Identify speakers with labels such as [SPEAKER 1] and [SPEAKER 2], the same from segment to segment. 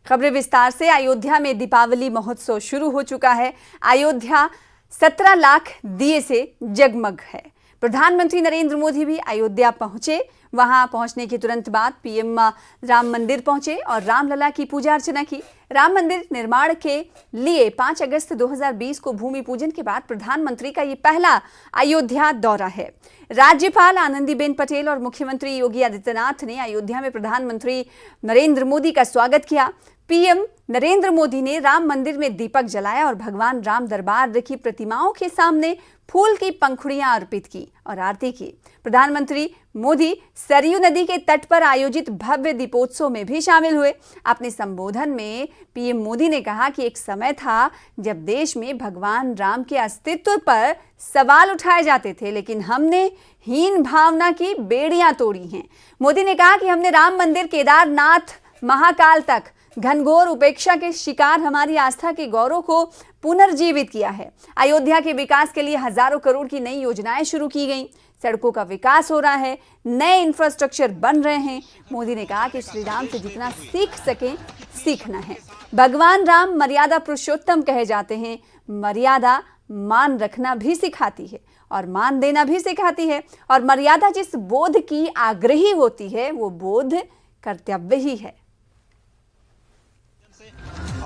[SPEAKER 1] खबरें विस्तार से। अयोध्या में दीपावली महोत्सव शुरू हो चुका है। अयोध्या 17 लाख दिए से जगमग है। प्रधानमंत्री नरेंद्र मोदी भी अयोध्या पहुंचे। वहां पहुंचने के तुरंत बाद पीएम राम मंदिर पहुंचे और रामलला की पूजा अर्चना की। राम मंदिर निर्माण के लिए 5 अगस्त 2020 को भूमि पूजन के बाद प्रधानमंत्री का ये पहला अयोध्या दौरा है। राज्यपाल आनंदीबेन पटेल और मुख्यमंत्री योगी आदित्यनाथ ने अयोध्या में प्रधानमंत्री नरेंद्र मोदी का स्वागत किया। पीएम नरेंद्र मोदी ने राम मंदिर में दीपक जलाया और भगवान राम दरबार रखी प्रतिमाओं के सामने फूल की पंखुड़ियां अर्पित की और आरती की। प्रधानमंत्री मोदी सरयू नदी के तट पर आयोजित भव्य दीपोत्सव में भी शामिल हुए। अपने संबोधन में पीएम मोदी ने कहा कि एक समय था जब देश में भगवान राम के अस्तित्व पर सवाल उठाए जाते थे, लेकिन हमने हीन भावना की बेड़ियां तोड़ी हैं। मोदी ने कहा कि हमने राम मंदिर, केदारनाथ, महाकाल तक घनघोर उपेक्षा के शिकार हमारी आस्था के गौरव को पुनर्जीवित किया है। अयोध्या के विकास के लिए हजारों करोड़ की नई योजनाएं शुरू की गई। सड़कों का विकास हो रहा है, नए इंफ्रास्ट्रक्चर बन रहे हैं। मोदी ने कहा कि श्री राम से जितना सीख सकें सीखना है। भगवान राम मर्यादा पुरुषोत्तम कहे जाते हैं। मर्यादा मान रखना भी सिखाती है और मान देना भी सिखाती है, और मर्यादा जिस बोध की आग्रही होती है वो बोध कर्तव्य ही है।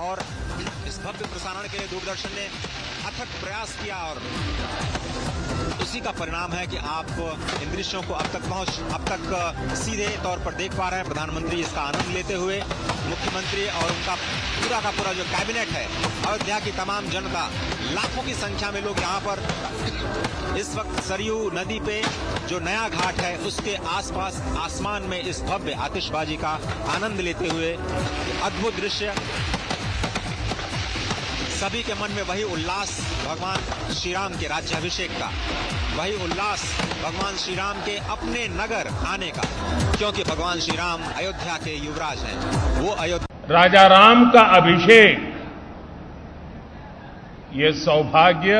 [SPEAKER 2] और इस भव्य प्रसारण के लिए दूरदर्शन ने अथक प्रयास किया और उसी का परिणाम है कि आप इन दृश्यों को अब तक सीधे तौर पर देख पा रहे हैं। प्रधानमंत्री इसका आनंद लेते हुए, मुख्यमंत्री और उनका पूरा का पूरा जो कैबिनेट है, अयोध्या की तमाम जनता, लाखों की संख्या में लोग यहाँ पर इस वक्त सरयू नदी पे जो नया घाट है उसके आसपास आसमान में इस भव्य आतिशबाजी का आनंद लेते हुए अद्भुत दृश्य। सभी के मन में वही उल्लास भगवान श्री राम के राज्याभिषेक का, वही उल्लास भगवान श्री राम के अपने नगर आने का, क्योंकि भगवान श्री राम अयोध्या के युवराज हैं। वो अयोध्या
[SPEAKER 3] राजा राम का अभिषेक, ये सौभाग्य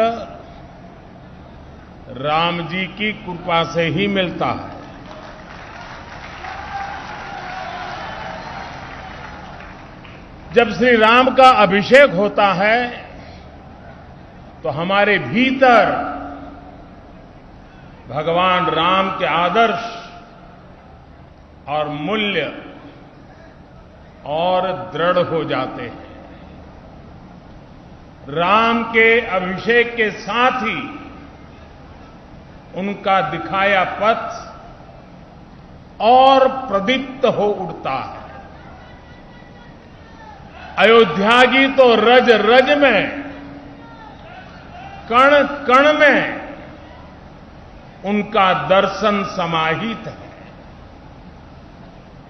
[SPEAKER 3] राम जी की कृपा से ही मिलता है। जब श्री राम का अभिषेक होता है तो हमारे भीतर भगवान राम के आदर्श और मूल्य और दृढ़ हो जाते हैं। राम के अभिषेक के साथ ही उनका दिखाया पथ और प्रदीप्त हो उठता है। अयोध्या की तो रज रज में, कण कण में उनका दर्शन समाहित है।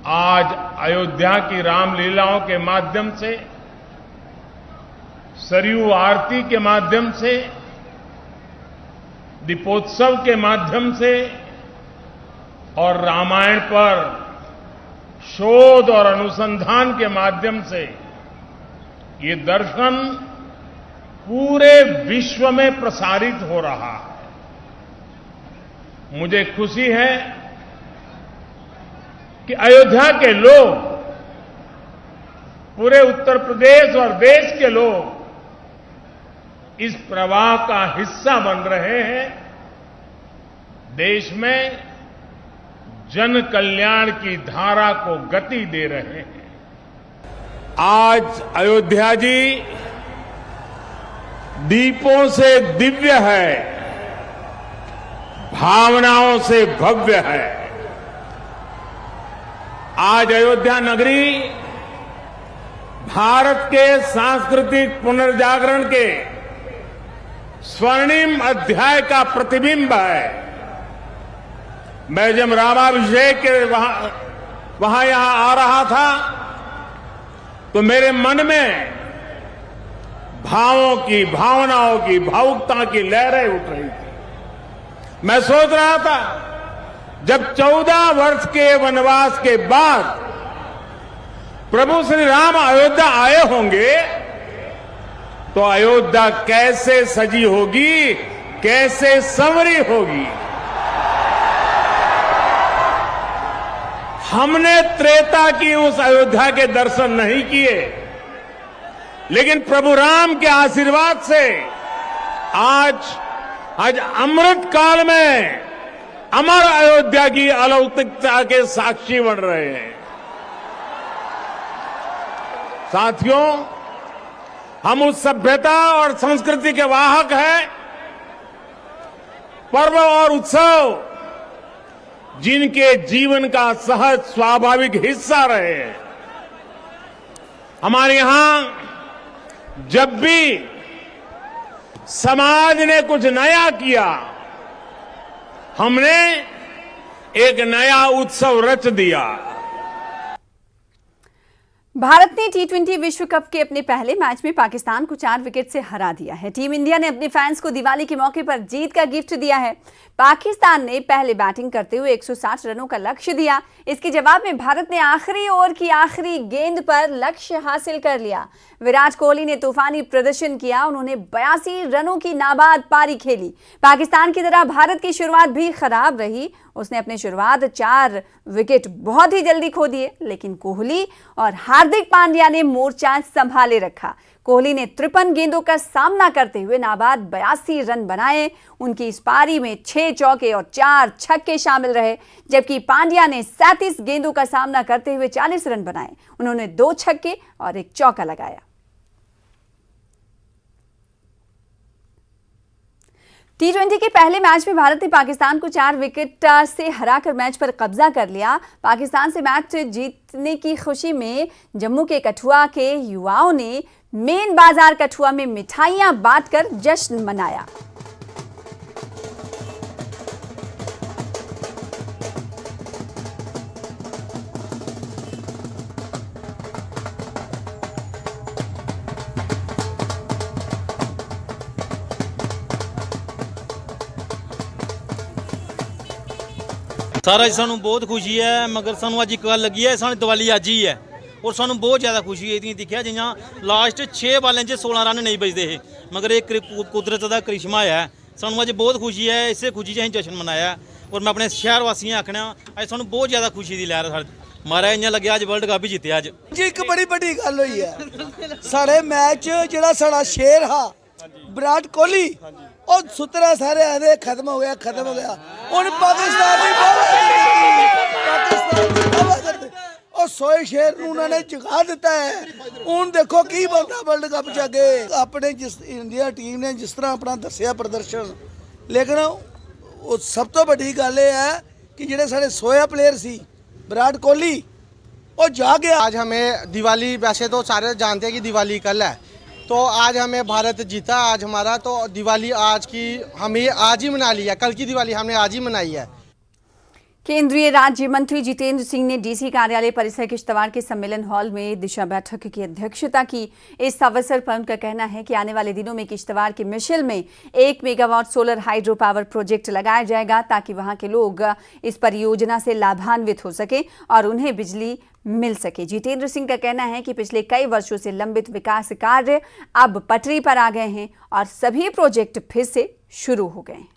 [SPEAKER 3] आज अयोध्या की रामलीलाओं के माध्यम से, सरयू आरती के माध्यम से, दीपोत्सव के माध्यम से और रामायण पर शोध और अनुसंधान के माध्यम से ये दर्शन पूरे विश्व में प्रसारित हो रहा है। मुझे खुशी है कि अयोध्या के लोग, पूरे उत्तर प्रदेश और देश के लोग इस प्रवाह का हिस्सा बन रहे हैं। देश में जन कल्याण की धारा को गति दे रहे हैं। आज अयोध्या जी दीपों से दिव्य है, भावनाओं से भव्य है। आज अयोध्या नगरी भारत के सांस्कृतिक पुनर्जागरण के स्वर्णिम अध्याय का प्रतिबिंब है। मैं जब रामाभिषेक के वहां यहां आ रहा था तो मेरे मन में भावों की, भावनाओं की, भावुकता की लहरें उठ रही थी। मैं सोच रहा था जब 14 वर्ष के वनवास के बाद प्रभु श्री राम अयोध्या आए होंगे तो अयोध्या कैसे सजी होगी, कैसे संवरी होगी। हमने त्रेता की उस अयोध्या के दर्शन नहीं किए, लेकिन प्रभु राम के आशीर्वाद से आज अमृत काल में अमर अयोध्या की अलौकिकता के साक्षी बन रहे हैं। साथियों, हम उस सभ्यता और संस्कृति के वाहक हैं। पर्व और उत्सव जिनके जीवन का सहज स्वाभाविक हिस्सा रहे हैं। हमारे यहां जब भी समाज ने कुछ नया किया, हमने एक नया उत्सव रच दिया।
[SPEAKER 1] भारत ने टी20 विश्व कप के अपने पहले मैच में पाकिस्तान को 4 विकेट से हरा दिया है। टीम इंडिया ने अपने फैंस को दिवाली के मौके पर जीत का गिफ्ट दिया है। पाकिस्तान ने पहले बैटिंग करते हुए 160 रनों का लक्ष्य दिया। इसके जवाब में भारत ने आखिरी ओवर की आखिरी गेंद पर लक्ष्य हासिल कर लिया। विराट कोहली ने तूफानी प्रदर्शन किया। उन्होंने 82 रनों की नाबाद पारी खेली। पाकिस्तान की तरह भारत की शुरुआत भी खराब रही। उसने अपनी शुरुआत 4 विकेट बहुत ही जल्दी खो दिए, लेकिन कोहली और हार्दिक पांड्या ने मोर्चा संभाले रखा। कोहली ने 53 गेंदों का सामना करते हुए नाबाद 82 रन बनाए। उनकी इस पारी में 6 चौके और 4 छक्के शामिल रहे, जबकि पांड्या ने 37 गेंदों का सामना करते हुए 40 रन बनाए। उन्होंने 2 छक्के और 1 चौका लगाया। टी20 के पहले मैच में भारत ने पाकिस्तान को 4 विकेट से हराकर मैच पर कब्जा कर लिया। पाकिस्तान से मैच जीतने की खुशी में जम्मू के कठुआ के युवाओं ने मेन बाजार कठुआ में मिठाइयां बांटकर जश्न मनाया।
[SPEAKER 4] सारा सानू बहुत खुशी है, मगर सानू अज एक गल लगी है, सानू दिवाली अज ही है और सानू बहुत ज़्यादा खुशी है। इतनी दिखा जियां लास्ट 6 बालें 16 रन नहीं बजते हैं, मगर एक कुदरत का करिश्मा है। सानू अज बहुत खुशी है, इसे खुशी च जश्न मनाया। और मैं अपने शहर वासियों आखना अज सानू बहुत ज़्यादा खुशी की लहर महाराज इं लगे अज वर्ल्ड कप ही जीते। अज
[SPEAKER 5] जी एक बड़ी बड़ी गल हुई है साढ़े मैच जो साढ़ा शेर हा विराट कोहली और सुतरा सारे आदे खत्म हो गया और पाकिस्तान और सोए शेर उन्होंने जगा दिता है। हूँ देखो की बनता वर्ल्ड कप च अगे अपने जिस इंडिया टीम ने जिस तरह अपना दसिया प्रदर्शन, लेकिन सब तो बड़ी गल है कि जेडे साढ़े सोया प्लेयर सी विराट कोहली वो जा गया।
[SPEAKER 6] आज हमें दिवाली, वैसे तो सारे जानते हैं कि दिवाली कल है, तो आज हमें भारत जीता आज हमारा, तो दिवाली आज की हमें आज ही मना लिया। कल की दिवाली हमने आज ही मनाई है।
[SPEAKER 1] केंद्रीय राज्य मंत्री जितेंद्र सिंह ने डीसी कार्यालय परिसर किश्तवाड़ के सम्मेलन हॉल में दिशा बैठक की अध्यक्षता की। इस अवसर पर उनका कहना है कि आने वाले दिनों में किश्तवाड़ के मिशिल में 1 megawatt solar hydro power project लगाया जाएगा, ताकि वहां के लोग इस परियोजना से लाभान्वित हो सके और उन्हें बिजली मिल सके। जितेंद्र सिंह का कहना है कि पिछले कई वर्षों से लंबित विकास कार्य अब पटरी पर आ गए हैं और सभी प्रोजेक्ट फिर से शुरू हो गए हैं।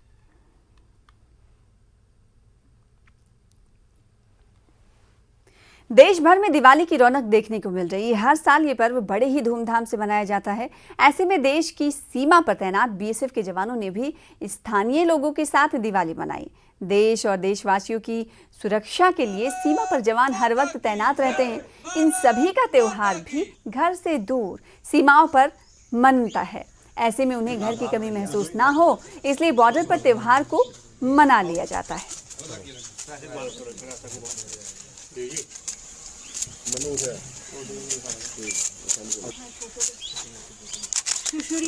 [SPEAKER 1] देश भर में दिवाली की रौनक देखने को मिल रही है। हर साल ये पर्व बड़े ही धूमधाम से मनाया जाता है। ऐसे में देश की सीमा पर तैनात बीएसएफ के जवानों ने भी स्थानीय लोगों के साथ दिवाली मनाई। देश और देशवासियों की सुरक्षा के लिए सीमा पर जवान हर वक्त तैनात रहते हैं। इन सभी का त्योहार भी घर से दूर सीमाओं पर मनता है। ऐसे में उन्हें घर की कमी महसूस ना हो, इसलिए बॉर्डर पर त्योहार को मना लिया जाता है।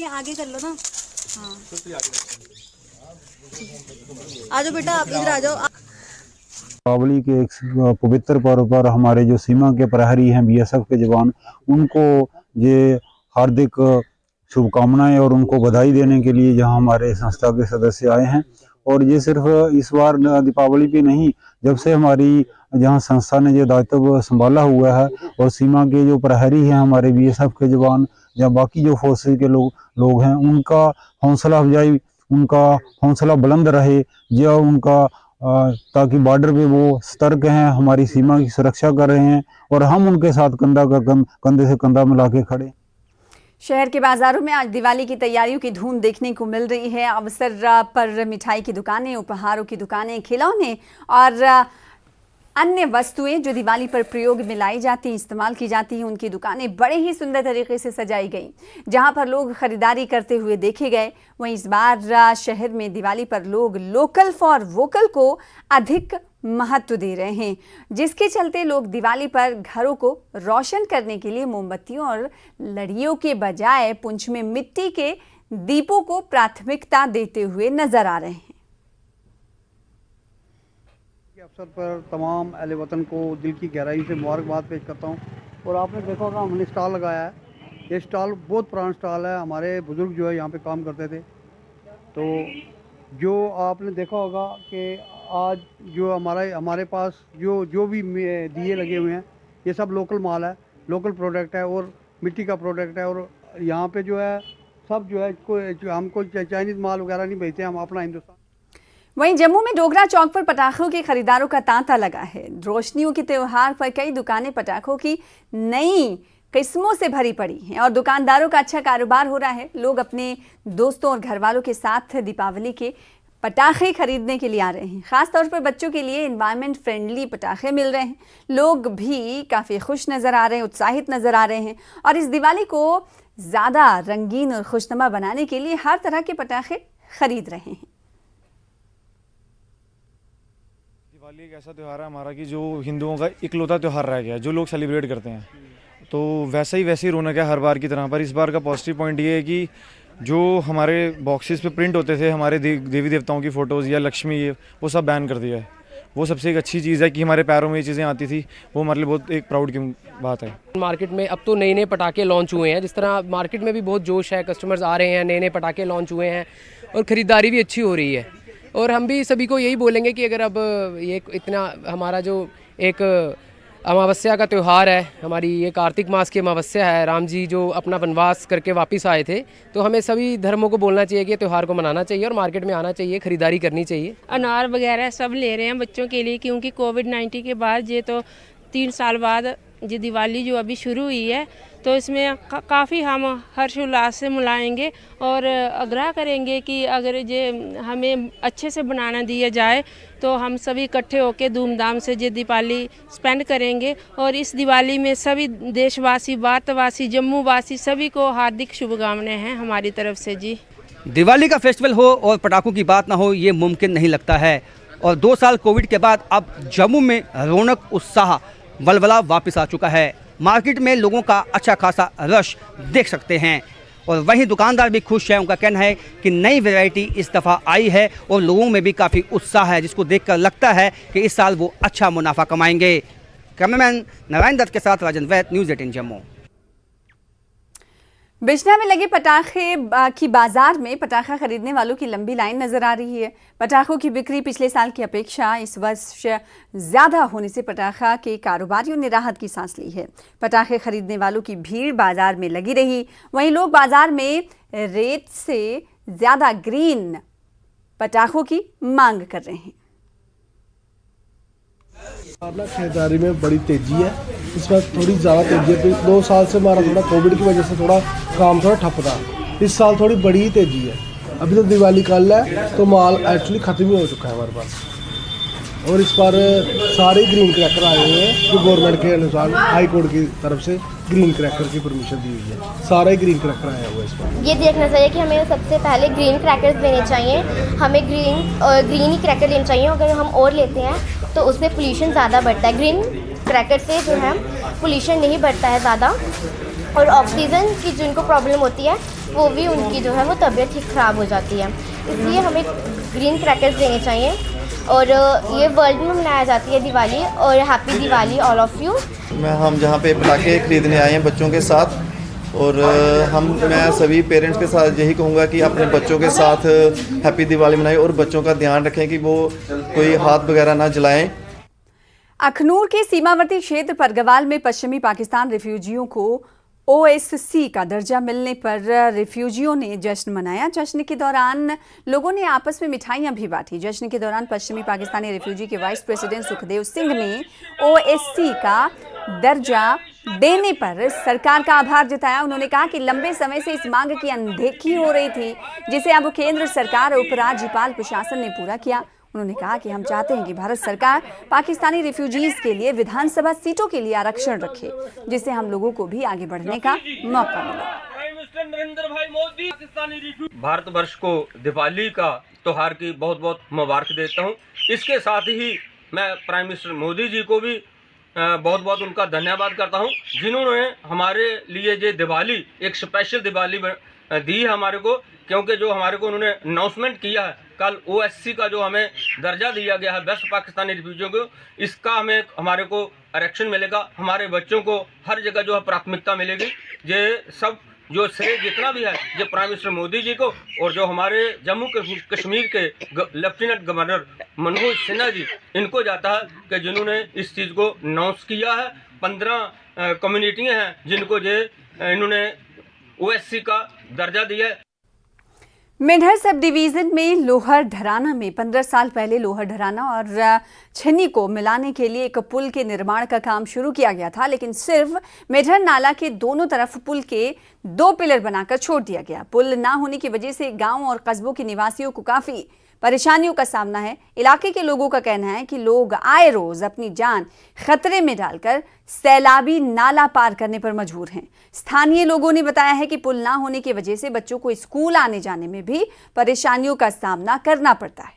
[SPEAKER 7] आगे कर लो ना। हाँ आ जाओ बेटा, आप इधर आ जाओ।
[SPEAKER 8] दीपावली के एक पवित्र पर्व पर हमारे जो सीमा के प्रहरी हैं बीएसएफ के जवान, उनको ये हार्दिक शुभकामनाएं और उनको बधाई देने के लिए यहाँ हमारे संस्था के सदस्य आए हैं। और ये सिर्फ इस बार दीपावली पे नहीं, जब से हमारी जहाँ संस्था ने जो दायित्व संभाला हुआ है और सीमा के जो प्रहरी हैं हमारे बीएसएफ के जवान या बाकी जो फोर्सेज के लोग हैं, उनका हौसला अफजाई, उनका हौसला बुलंद रहे, या उनका ताकि बॉर्डर पे वो सतर्क हैं, हमारी सीमा की सुरक्षा कर रहे हैं और हम उनके साथ कंधे से कंधा मिला के खड़े।
[SPEAKER 1] शहर के बाजारों में आज दिवाली की तैयारियों की धूम देखने को मिल रही है। अवसर पर मिठाई की दुकानें, उपहारों की दुकानें, खिलौने और अन्य वस्तुएं जो दिवाली पर प्रयोग में लाई जाती हैं, इस्तेमाल की जाती हैं, उनकी दुकानें बड़े ही सुंदर तरीके से सजाई गई। जहां पर लोग खरीदारी करते हुए देखे गए, वहीं इस बार शहर में दिवाली पर लोग लोकल फॉर वोकल को अधिक महत्व दे रहे हैं, जिसके चलते लोग दिवाली पर घरों को रोशन करने के लिए मोमबत्तियों और लड़ियों के बजाय पुंछ में मिट्टी के दीपों को प्राथमिकता देते हुए नजर आ रहे हैं।
[SPEAKER 9] अवसर पर तमाम अहले वतन को दिल की गहराई से मुबारकबाद पेश करता हूँ। और आपने देखा होगा हमने स्टॉल लगाया है। ये स्टॉल बहुत पुराना स्टॉल है, हमारे बुज़ुर्ग जो है यहाँ पे काम करते थे। तो जो आपने देखा होगा कि आज जो हमारे पास जो भी दिए लगे हुए हैं, ये सब लोकल माल है, लोकल प्रोडक्ट है और मिट्टी का प्रोडक्ट है। और यहाँ पे जो है सब जो है हमको चाइनीज़ माल वगैरह नहीं बेचते, हम अपना हिंदुस्तान।
[SPEAKER 1] वहीं जम्मू में डोगरा चौक पर पटाखों के खरीदारों का तांता लगा है। रोशनियों के त्योहार पर कई दुकानें पटाखों की नई किस्मों से भरी पड़ी हैं और दुकानदारों का अच्छा कारोबार हो रहा है। लोग अपने दोस्तों और घर वालों के साथ दीपावली के पटाखे खरीदने के लिए आ रहे हैं। खास तौर पर बच्चों के लिए एनवायरनमेंट फ्रेंडली पटाखे मिल रहे हैं। लोग भी काफ़ी खुश नज़र आ रहे हैं, उत्साहित नज़र आ रहे हैं और इस दिवाली को ज़्यादा रंगीन और खुशनुमा बनाने के लिए हर तरह के पटाखे खरीद रहे हैं।
[SPEAKER 10] दिवाली एक ऐसा त्यौहार है हमारा कि जो हिंदुओं का इकलौता त्यौहार रह गया है, जो लोग सेलिब्रेट करते हैं। तो वैसे ही रौनक है हर बार की तरह। पर इस बार का पॉजिटिव पॉइंट ये है कि जो हमारे बॉक्सेस पे प्रिंट होते थे हमारे देवी देवताओं की फ़ोटोज़ या लक्ष्मी, वो सब बैन कर दिया है। वो सबसे एक अच्छी चीज़ है कि हमारे पैरों में ये चीज़ें आती थी, वो हमारे लिए बहुत एक प्राउड की बात है।
[SPEAKER 11] मार्केट में अब तो नए नए पटाखे लॉन्च हुए हैं, जिस तरह मार्केट में भी बहुत जोश है, कस्टमर्स आ रहे हैं, नए नए पटाखे लॉन्च हुए हैं और ख़रीदारी भी अच्छी हो रही है। और हम भी सभी को यही बोलेंगे कि अगर अब ये इतना हमारा जो एक अमावस्या का त्यौहार है, हमारी ये कार्तिक मास की अमावस्या है, राम जी जो अपना वनवास करके वापस आए थे, तो हमें सभी धर्मों को बोलना चाहिए कि त्यौहार को मनाना चाहिए और मार्केट में आना चाहिए, ख़रीदारी करनी चाहिए।
[SPEAKER 12] अनार वगैरह सब ले रहे हैं बच्चों के लिए, क्योंकि कोविड-19 के बाद ये तो 3 साल बाद ये दिवाली जो अभी शुरू हुई है, तो इसमें काफ़ी हम हर्षोल्लास से मनाएंगे और आग्रह करेंगे कि अगर ये हमें अच्छे से बनाना दिया जाए तो हम सभी इकट्ठे होकर धूमधाम से ये दिवाली स्पेंड करेंगे। और इस दिवाली में सभी देशवासी, भारतवासी, जम्मू वासी सभी को हार्दिक शुभकामनाएं हैं हमारी तरफ से जी।
[SPEAKER 13] दिवाली का फेस्टिवल हो और पटाखों की बात ना हो, ये मुमकिन नहीं लगता है। और 2 साल कोविड के बाद अब जम्मू में रौनक, उत्साह, वलवला वापस आ चुका है। मार्केट में लोगों का अच्छा खासा रश देख सकते हैं और वहीं दुकानदार भी खुश हैं। उनका कहना है कि नई वैरायटी इस दफ़ा आई है और लोगों में भी काफ़ी उत्साह है, जिसको देखकर लगता है कि इस साल वो अच्छा मुनाफा कमाएंगे। कैमरामैन नारायण दत्त के साथ राजन वैद, न्यूज़ 18 जम्मू।
[SPEAKER 1] बिजना में लगे पटाखे की बाजार में पटाखा खरीदने वालों की लंबी लाइन नजर आ रही है। पटाखों की बिक्री पिछले साल की अपेक्षा इस वर्ष ज़्यादा होने से पटाखा के कारोबारियों ने राहत की सांस ली है। पटाखे खरीदने वालों की भीड़ बाजार में लगी रही। वहीं लोग बाजार में रेट से ज़्यादा ग्रीन पटाखों की मांग कर रहे हैं।
[SPEAKER 5] खरीदारी में बड़ी तेजी है, इस बार थोड़ी ज़्यादा तेजी है। 2 साल से हमारा थोड़ा कोविड की वजह से थोड़ा काम थोड़ा ठप था, इस साल थोड़ी बड़ी ही तेजी है। अभी तो दिवाली कल है तो माल एक्चुअली ख़त्म ही हो चुका है हमारे पास। और इस बार सारे ग्रीन क्रैकर आए हुए हैं जो गवर्नमेंट के अनुसार हाई कोर्ट की तरफ से ग्रीन क्रैकर की परमिशन दी हुई है। सारे ग्रीन क्रैकर आए हुए हैं इस बार।
[SPEAKER 14] ये देखना चाहिए कि हमें सबसे पहले ग्रीन क्रैकर्स लेने चाहिए, हमें ग्रीन ही क्रैकर लेने चाहिए। अगर हम और लेते हैं तो उससे पोल्यूशन ज़्यादा बढ़ता है। ग्रीन क्रैकर से जो है पोल्यूशन नहीं बढ़ता है ज़्यादा, और ऑक्सीजन की जिनको प्रॉब्लम होती है वो भी उनकी जो है वो तबीयत ठीक ख़राब हो जाती है। इसलिए हमें ग्रीन क्रैकर्स लेने चाहिए। और ये वर्ल्ड में मनाया जाती है दिवाली, और happy Diwali all of you.
[SPEAKER 15] हम जहाँ पे पटाखे खरीदने आए हैं बच्चों के साथ, और मैं सभी पेरेंट्स के साथ यही कहूँगा कि अपने बच्चों के साथ हैप्पी दिवाली मनाएं और बच्चों का ध्यान रखें कि वो कोई हाथ वगैरह ना जलाएं।
[SPEAKER 1] अखनूर के सीमावर्ती क्षेत्र परगवाल में पश्चिमी पाकिस्तान रिफ्यूजियों को OSC का दर्जा मिलने पर रिफ्यूजियों ने जश्न मनाया। जश्न के दौरान लोगों ने आपस में मिठाइयां भी बांटी। जश्न के दौरान पश्चिमी पाकिस्तानी रिफ्यूजी के वाइस प्रेसिडेंट सुखदेव सिंह ने OSC का दर्जा देने पर सरकार का आभार जताया। उन्होंने कहा कि लंबे समय से इस मांग की अनदेखी हो रही थी, जिसे अब केंद्र सरकार और उपराज्यपाल प्रशासन ने पूरा किया। उन्होंने कहा कि हम चाहते हैं कि भारत सरकार पाकिस्तानी रिफ्यूजीज के लिए विधानसभा सीटों के लिए आरक्षण रखे, जिससे हम लोगों को भी आगे बढ़ने का मौका मिले।
[SPEAKER 16] भारतवर्ष को दिवाली का त्योहार की बहुत बहुत मुबारक देता हूं। इसके साथ ही मैं प्राइम मिनिस्टर मोदी जी को भी बहुत बहुत उनका धन्यवाद करता हूं, जिन्होंने हमारे लिए ये दिवाली एक स्पेशल दिवाली दी है हमारे को, क्योंकि जो हमारे को उन्होंने अनाउंसमेंट किया है कल ओएससी का जो हमें दर्जा दिया गया है बेस्ट पाकिस्तानी रिफ्यूजियों को, इसका हमारे को आरक्षण मिलेगा। हमारे बच्चों को हर जगह जो है प्राथमिकता मिलेगी। ये सब जो श्रेय जितना भी है ये प्राइम मिनिस्टर मोदी जी को और जो हमारे जम्मू कश्मीर के लेफ्टिनेंट गवर्नर मनोज सिन्हा जी, इनको जाता है कि जिन्होंने इस चीज़ को अनाउंस किया है। 15 कम्युनिटियाँ हैं जिनको इन्होंने ओएससी का दर्जा दिया है।
[SPEAKER 1] मेंढर सब डिवीजन में लोहर ढराना में 15 साल पहले लोहर ढराना और छन्नी को मिलाने के लिए एक पुल के निर्माण का काम शुरू किया गया था, लेकिन सिर्फ मेढर नाला के दोनों तरफ पुल के 2 पिलर बनाकर छोड़ दिया गया। पुल ना होने की वजह से गांव और कस्बों के निवासियों को काफी परेशानियों का सामना है। इलाके के लोगों का कहना है कि लोग आए रोज अपनी जान खतरे में डालकर सैलाबी नाला पार करने पर मजबूर हैं। स्थानीय लोगों ने बताया है कि पुल ना होने की वजह से बच्चों को स्कूल आने जाने में भी परेशानियों का सामना करना पड़ता है।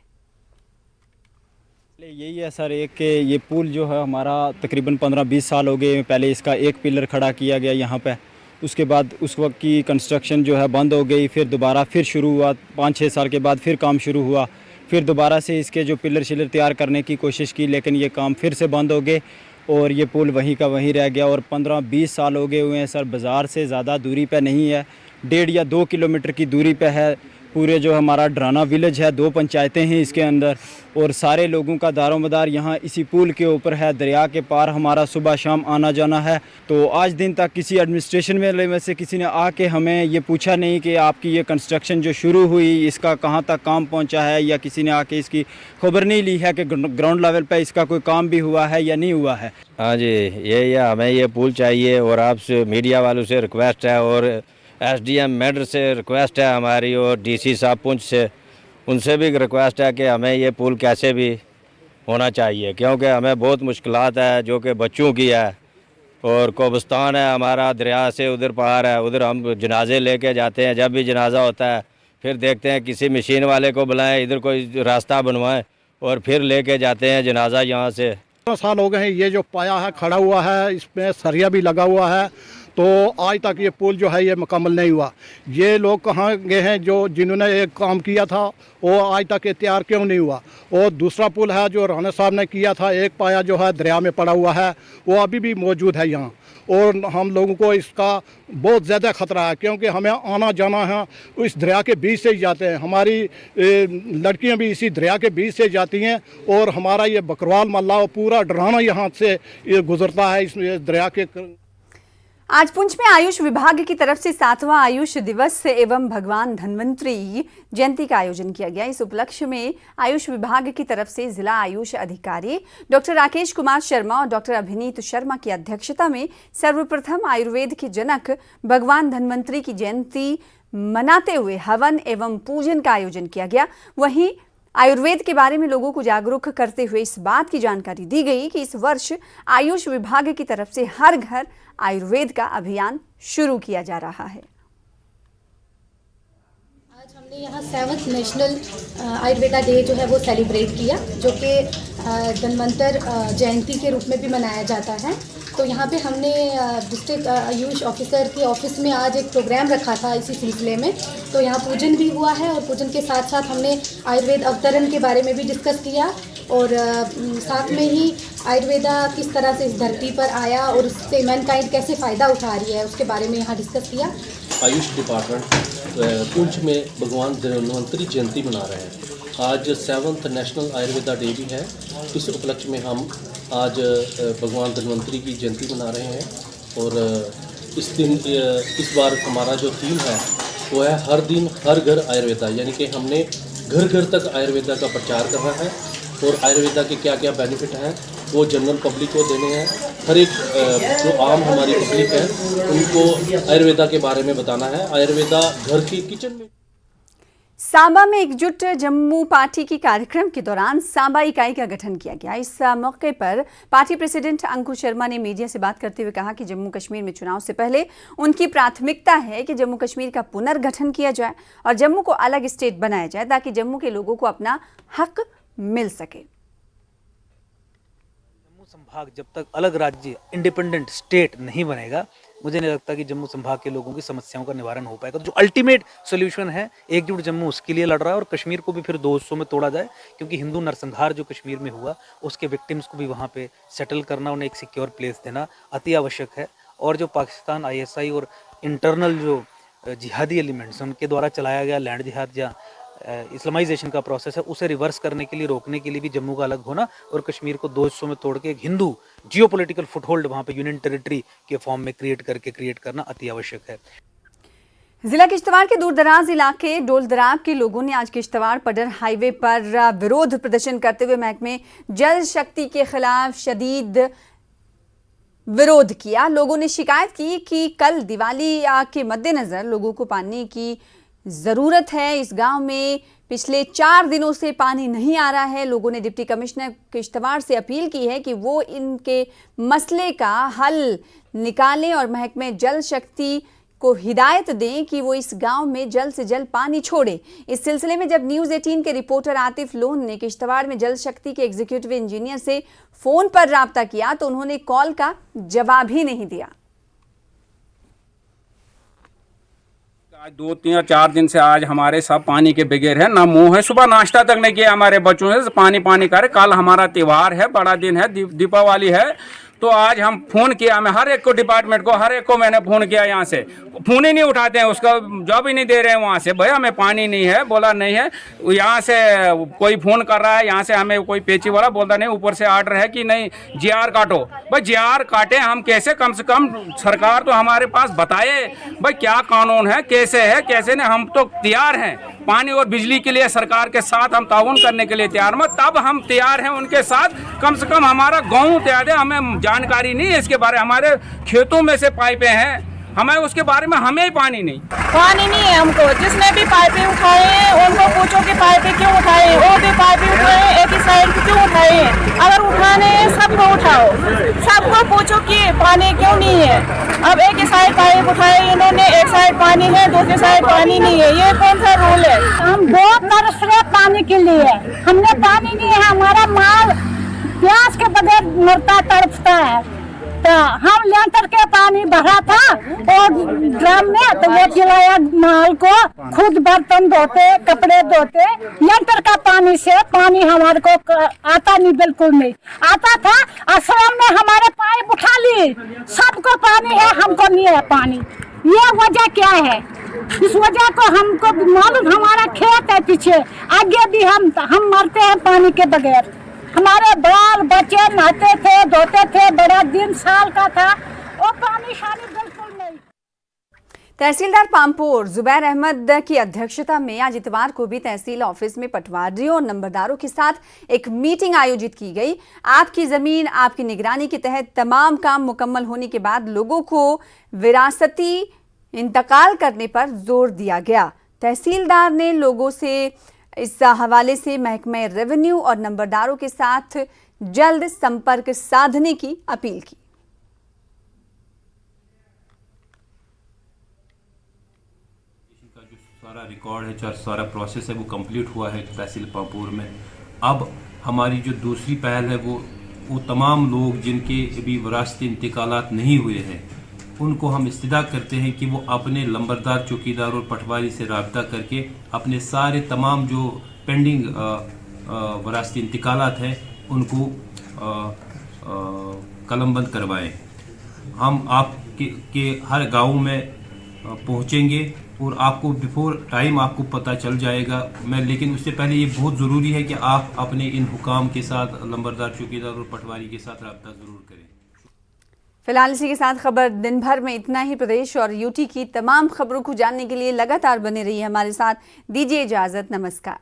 [SPEAKER 17] यही है सर, एक के ये पुल जो है हमारा तकरीबन 15-20 साल हो गए। पहले इसका एक पिलर खड़ा किया गया यहाँ पे, उसके बाद उस वक्त की कंस्ट्रक्शन जो है बंद हो गई, फिर दोबारा फिर शुरू हुआ। 5-6 साल के बाद फिर काम शुरू हुआ, फिर दोबारा से इसके जो पिलर शिलर तैयार करने की कोशिश की, लेकिन ये काम फिर से बंद हो गए और ये पुल वहीं का वहीं रह गया। और 15-20 साल हो गए हुए हैं सर। बाज़ार से ज़्यादा दूरी पे नहीं है, 1.5 या 2 किलोमीटर की दूरी पे है। पूरे जो हमारा ढराना विलेज है, 2 पंचायतें हैं इसके अंदर, और सारे लोगों का दारोमदार यहाँ इसी पुल के ऊपर है। दरिया के पार हमारा सुबह शाम आना जाना है। तो आज दिन तक किसी एडमिनिस्ट्रेशन में से किसी ने आके हमें ये पूछा नहीं कि आपकी ये कंस्ट्रक्शन जो शुरू हुई इसका कहाँ तक काम पहुँचा है, या किसी ने आके इसकी खबर नहीं ली है कि ग्राउंड लेवल पर इसका कोई काम भी हुआ है या नहीं हुआ है।
[SPEAKER 18] हाँ जी, ये हमें ये पुल चाहिए और आपसे मीडिया वालों से रिक्वेस्ट है और एसडीएम मेंढर से रिक्वेस्ट है हमारी, और डीसी साहब पुंछ से उनसे भी रिक्वेस्ट है कि हमें ये पुल कैसे भी होना चाहिए, क्योंकि हमें बहुत मुश्किलात है जो कि बच्चों की है। और कोबस्तान है हमारा, दरिया से उधर पार है, उधर हम जनाजे लेके जाते हैं। जब भी जनाजा होता है फिर देखते हैं किसी मशीन वाले को बुलाएं, इधर कोई रास्ता बनवाएं और फिर लेके जाते हैं जनाजा यहाँ से।
[SPEAKER 19] 15 साल हो गए हैं ये जो पाया है खड़ा हुआ है, इसमें सरिया भी लगा हुआ है, तो आज तक ये पुल जो है ये मुकम्मल नहीं हुआ। ये लोग कहाँ गए हैं जो जिन्होंने एक काम किया था, वो आज तक ये तैयार क्यों नहीं हुआ। और दूसरा पुल है जो राणा साहब ने किया था, एक पाया जो है दरिया में पड़ा हुआ है, वो अभी भी मौजूद है यहाँ। और हम लोगों को इसका बहुत ज़्यादा ख़तरा है, क्योंकि हमें आना जाना है इस दरिया के बीच से ही जाते हैं। हमारी लड़कियां भी इसी दरिया के बीच से जाती हैं, और हमारा ये बकरवाल मल्ला और पूरा ढराना यहाँ से ये गुजरता है इस दरिया के।
[SPEAKER 1] आज पुंछ में आयुष विभाग की तरफ से 7वां आयुष दिवस एवं भगवान धन्वंतरी जयंती का आयोजन किया गया। इस उपलक्ष्य में आयुष विभाग की तरफ से जिला आयुष अधिकारी डॉक्टर राकेश कुमार शर्मा और डॉक्टर अभिनीत शर्मा की अध्यक्षता में सर्वप्रथम आयुर्वेद के जनक भगवान धन्वंतरी की जयंती मनाते हुए हवन एवं पूजन का आयोजन किया गया। वहीं आयुर्वेद के बारे में लोगों को जागरूक करते हुए इस बात की जानकारी दी गई कि इस वर्ष आयुष विभाग की तरफ से हर घर आयुर्वेद का अभियान शुरू किया जा रहा है।
[SPEAKER 20] आज हमने यहाँ 7th नेशनल आयुर्वेदा डे जो है वो सेलिब्रेट किया, जो कि धन्वंतर जयंती के रूप में भी मनाया जाता है। तो यहाँ पे हमने डिस्ट्रिक्ट आयुष ऑफिसर के ऑफिस में आज एक प्रोग्राम रखा था इसी सिलसिले में। तो यहाँ पूजन भी हुआ है, और पूजन के साथ साथ हमने आयुर्वेद अवतरण के बारे में भी डिस्कस किया, और साथ में ही आयुर्वेदा किस तरह से इस धरती पर आया और उससे मैनकाइंड कैसे फ़ायदा उठा रही है उसके बारे में यहाँ डिस्कस किया।
[SPEAKER 21] आयुष डिपार्टमेंट पुंछ में भगवान धन्वंतरी जयंती मना रहे हैं। आज 7th नेशनल आयुर्वेदा डे भी है। इस उपलक्ष्य में हम आज भगवान धन्वंतरी की जयंती मना रहे हैं, और इस बार हमारा जो थीम है वो है हर दिन हर घर आयुर्वेदा, यानी कि हमने घर घर तक आयुर्वेदा का प्रचार करना है, और आयुर्वेदा के क्या क्या बेनिफिट हैं वो जनरल पब्लिक को देने हैं। हर एक जो आम हमारी पब्लिक है उनको आयुर्वेदा के बारे में बताना है। आयुर्वेदा घर की किचन में।
[SPEAKER 1] सांबा में एकजुट जम्मू पार्टी की कार्यक्रम के दौरान सांबा इकाई का गठन किया गया। इस मौके पर पार्टी प्रेसिडेंट अंकुश शर्मा ने मीडिया से बात करते हुए कहा कि जम्मू कश्मीर में चुनाव से पहले उनकी प्राथमिकता है कि जम्मू कश्मीर का पुनर्गठन किया जाए और जम्मू को अलग स्टेट बनाया जाए ताकि जम्मू के लोगों को अपना हक मिल सके।
[SPEAKER 2] जम्मू संभाग जब तक अलग राज्य इंडिपेंडेंट स्टेट नहीं बनेगा, मुझे नहीं लगता कि जम्मू संभाग के लोगों की समस्याओं का निवारण हो पाएगा। तो जो अल्टीमेट सोल्यूशन है एकजुट जम्मू, उसके लिए लड़ रहा है और कश्मीर को भी फिर 2 हिस्सों में तोड़ा जाए, क्योंकि हिंदू नरसंहार जो कश्मीर में हुआ उसके विक्टिम्स को भी वहाँ पे सेटल करना, उन्हें एक सिक्योर प्लेस देना अति आवश्यक है। और जो पाकिस्तान ISI और इंटरनल जो जिहादी एलिमेंट्स उनके द्वारा चलाया गया लैंड जिहाद या इस्लामाइजेशन का प्रोसेस है, उसे रिवर्स करने के लिए, रोकने के लिए भी जम्मू का अलग होना और कश्मीर को 2 हिस्सों में तोड़ के एक हिंदू जियोपॉलिटिकल फुटहोल्ड वहाँ पे यूनियन टेरिटरी के फॉर्म में क्रिएट करना अति आवश्यक है।
[SPEAKER 1] जिला किश्तवाड़ के दूरदराज इलाके डोलदराब के लोगों ने आज किश्तवाड़ पडर हाईवे पर विरोध प्रदर्शन करते हुए महकमे जल शक्ति के खिलाफ शदीद विरोध किया। लोगों ने शिकायत की कि कल दिवाली के मद्देनजर लोगों को पानी की ज़रूरत है। इस गांव में पिछले 4 दिनों से पानी नहीं आ रहा है। लोगों ने डिप्टी कमिश्नर किश्तवाड़ से अपील की है कि वो इनके मसले का हल निकालें और महकमे जल शक्ति को हिदायत दें कि वो इस गांव में जल्द से जल्द पानी छोड़े। इस सिलसिले में जब न्यूज़ 18 के रिपोर्टर आतिफ लोन ने किश्तवाड़ में जल शक्ति के एग्जीक्यूटिव इंजीनियर से फ़ोन पर राब्ता किया तो उन्होंने कॉल का जवाब ही नहीं दिया।
[SPEAKER 22] आज 2-4 दिन से आज हमारे सब पानी के बगैर है, ना मुंह है, सुबह नाश्ता तक नहीं किया हमारे बच्चों से, पानी कर। कल हमारा त्योहार है, बड़ा दिन है, दीपावली है, तो आज हम फ़ोन किया, मैं हर एक को डिपार्टमेंट को हर एक को मैंने फ़ोन किया, यहाँ से फ़ोन ही नहीं उठाते हैं, उसका जॉब ही नहीं दे रहे हैं वहाँ से। भैया हमें पानी नहीं है, बोला नहीं है। यहाँ से कोई फ़ोन कर रहा है, यहाँ से हमें कोई पेची वाला बोलता नहीं, ऊपर से आर्डर है कि नहीं GR काटो। भाई GR काटे हम कैसे, कम से कम सरकार तो हमारे पास बताए भाई क्या कानून है, कैसे है कैसे नहीं। हम तो तैयार हैं पानी और बिजली के लिए, सरकार के साथ हम ताउन करने के लिए तैयार, मत तब हम तैयार हैं उनके साथ। कम से कम हमारा गाँव तैयार है, हमें जानकारी नहीं है इसके बारे, हमारे खेतों में से पाइपें हैं, हमें उसके बारे में हमें ही पानी नहीं
[SPEAKER 23] है हमको। जिसने भी पाइपें उठाए हैं उनको पूछो कि पाइपें क्यों उठाए, वो भी पाइपें उठाए एक ही साइड क्यों उठाए हैं। अगर उठाने हैं सबको उठाओ, सबको पूछो कि पानी क्यों नहीं है। अब एक ही साइड पाइप उठाए इन्होंने, एक साइड पानी है दूसरी साइड पानी नहीं है, ये कौन सा रूल है।
[SPEAKER 24] हम बहुत तरस रहे पानी के लिए, हमने पानी नहीं है, हमारा माल प्यास के बगैर मरता तड़पता है। तो हम लेंटर के पानी भरा था और ड्रम में, तो वो खिलाया माल को, खुद बर्तन धोते कपड़े धोते। लेंटर का पानी से पानी हमारे को आता नहीं, बिल्कुल नहीं आता था। आश्रम में हमारे पाइप उठा ली, सबको पानी है, हमको नहीं है पानी। ये वजह क्या है, इस वजह को हमको मालूम, हमारा खेत है पीछे, आगे भी हम मरते हैं पानी के बगैर। हमारे बाल बच्चे नहाते थे धोते थे, बड़ा दिन साल का था, और पानी शानी बिल्कुल नहीं।
[SPEAKER 1] तहसीलदार पामपोर जुबैर अहमद की अध्यक्षता में आज इतवार को भी तहसील ऑफिस में पटवारियों और नंबरदारों के साथ एक मीटिंग आयोजित की गई। आपकी जमीन आपकी निगरानी के तहत तमाम काम मुकम्मल होने के बाद लोगों को विरासती इंतकाल करने पर जोर दिया गया। तहसीलदार ने लोगों से इस हवाले से महकमे रेवेन्यू और नंबरदारों के साथ जल्द संपर्क साधने की अपील की।
[SPEAKER 25] सारा रिकॉर्ड है, सारा प्रोसेस है, वो कंप्लीट हुआ है तहसील पामपुर में। अब हमारी जो दूसरी पहल है वो तमाम लोग जिनके अभी विरासती इंतकालात नहीं हुए हैं उनको हम इस्तदा करते हैं कि वो अपने लंबरदार, चौकीदार और पटवारी से रब्ता करके अपने सारे तमाम जो पेंडिंग विरासती इंतकालात हैं उनको कलमबंद करवाएं। हम आपके हर गांव में पहुंचेंगे और आपको बिफोर टाइम आपको पता चल जाएगा। लेकिन उससे पहले ये बहुत ज़रूरी है कि आप अपने इन हुकाम के साथ, लंबरदार, चौकीदार और पटवारी के साथ रब्ता ज़रूर करें।
[SPEAKER 1] फिलहाल इसी के साथ खबर दिन भर में इतना ही। प्रदेश और यूटी की तमाम खबरों को जानने के लिए लगातार बने रहिए हमारे साथ। दीजिए इजाज़त, नमस्कार।